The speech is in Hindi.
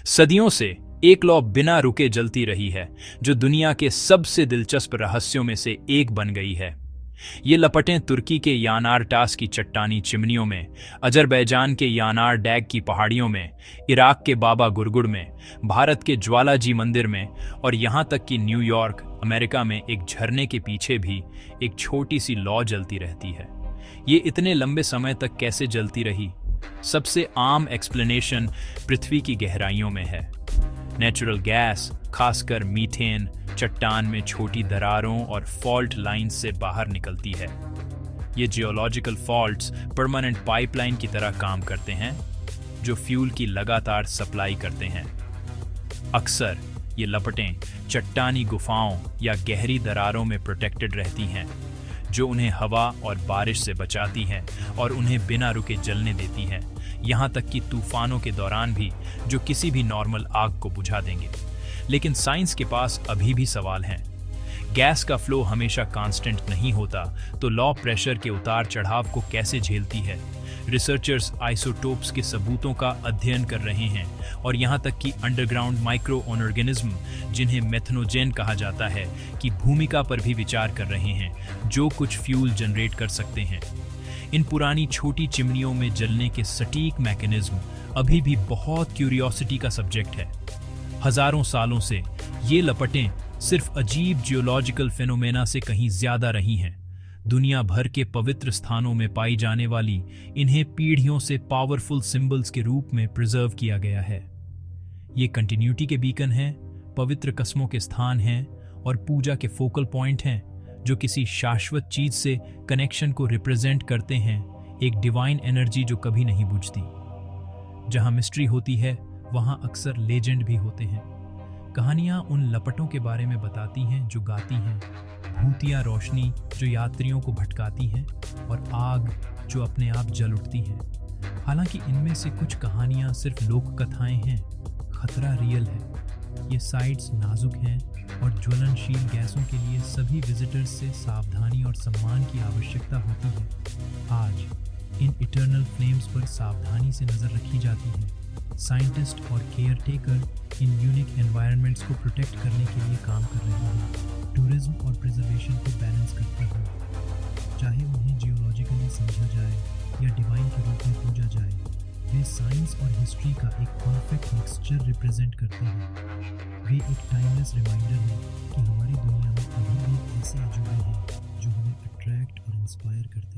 सदियों से एक लौ बिना रुके जलती रही है, जो दुनिया के सबसे दिलचस्प रहस्यों में से एक बन गई है। ये लपटें तुर्की के यानार टास की चट्टानी चिमनियों में, अजरबैजान के यानार डैग की पहाड़ियों में, इराक के बाबा गुरगुड़ में, भारत के ज्वालाजी मंदिर में और यहाँ तक कि न्यूयॉर्क, अमेरिका में एक झरने के पीछे भी एक छोटी सी लौ जलती रहती है। ये इतने लंबे समय तक कैसे जलती रही? सबसे आम एक्सप्लेनेशन पृथ्वी की गहराइयों में है। नेचुरल गैस, खासकर मीथेन, चट्टान में छोटी दरारों और फॉल्ट लाइंस से बाहर निकलती है। ये जियोलॉजिकल फॉल्ट्स परमानेंट पाइपलाइन की तरह काम करते हैं, जो फ्यूल की लगातार सप्लाई करते हैं। अक्सर ये लपटें चट्टानी गुफाओं या गहरी दरारों में प्रोटेक्टेड रहती हैं, जो उन्हें हवा और बारिश से बचाती हैं और उन्हें बिना रुके जलने देती हैं, यहाँ तक कि तूफानों के दौरान भी, जो किसी भी नॉर्मल आग को बुझा देंगे। लेकिन साइंस के पास अभी भी सवाल हैं। गैस का फ्लो हमेशा कांस्टेंट नहीं होता, तो लॉ प्रेशर के उतार चढ़ाव को कैसे झेलती है? रिसर्चर्स आइसोटोप्स के सबूतों का अध्ययन कर रहे हैं और यहाँ तक कि अंडरग्राउंड माइक्रो ऑर्गेनिज्म, जिन्हें मेथनोजेन कहा जाता है, की भूमिका पर भी विचार कर रहे हैं, जो कुछ फ्यूल जनरेट कर सकते हैं। इन पुरानी छोटी चिमनियों में जलने के सटीक मैकेनिज्म अभी भी बहुत क्यूरियोसिटी का सब्जेक्ट है। हजारों सालों से ये लपटें सिर्फ अजीब जियोलॉजिकल फिनोमेना से कहीं ज्यादा रही हैं। दुनिया भर के पवित्र स्थानों में पाई जाने वाली इन्हें पीढ़ियों से पावरफुल सिंबल्स के रूप में प्रिजर्व किया गया है। ये कंटिन्यूटी के बीकन हैं, पवित्र कस्मों के स्थान हैं और पूजा के फोकल पॉइंट हैं, जो किसी शाश्वत चीज से कनेक्शन को रिप्रेजेंट करते हैं, एक डिवाइन एनर्जी जो कभी नहीं बुझती। जहां मिस्ट्री होती है, वहां अक्सर लेजेंड भी होते हैं। कहानियां उन लपटों के बारे में बताती हैं जो गाती हैं, भूतिया रोशनी जो यात्रियों को भटकाती हैं और आग जो अपने आप जल उठती है। हालांकि इनमें से कुछ कहानियां सिर्फ लोक कथाएं हैं, खतरा रियल है। ये साइट्स नाजुक हैं और ज्वलनशील गैसों के लिए सभी विजिटर्स से सावधानी और सम्मान की आवश्यकता होती है। आज इन इटर्नल फ्लेम्स पर सावधानी से नजर रखी जाती है। साइंटिस्ट और केयर टेकर इन यूनिक एनवायरनमेंट्स को प्रोटेक्ट करने के लिए काम कर रहे हैं, टूरिज्म और प्रिजर्वेशन को बैलेंस करते हैं। चाहे उन्हें जियोलॉजिकली समझा जाए या डिवाइन के रूप में पूजा जाए, वे साइंस और हिस्ट्री का एक परफेक्ट मिक्सचर रिप्रेजेंट करते हैं। वे एक टाइमलेस रिमाइंडर हैं कि हमारी दुनिया में अभी भी ऐसे अजूबे हैं जो हमें अट्रैक्ट और इंस्पायर करते हैं।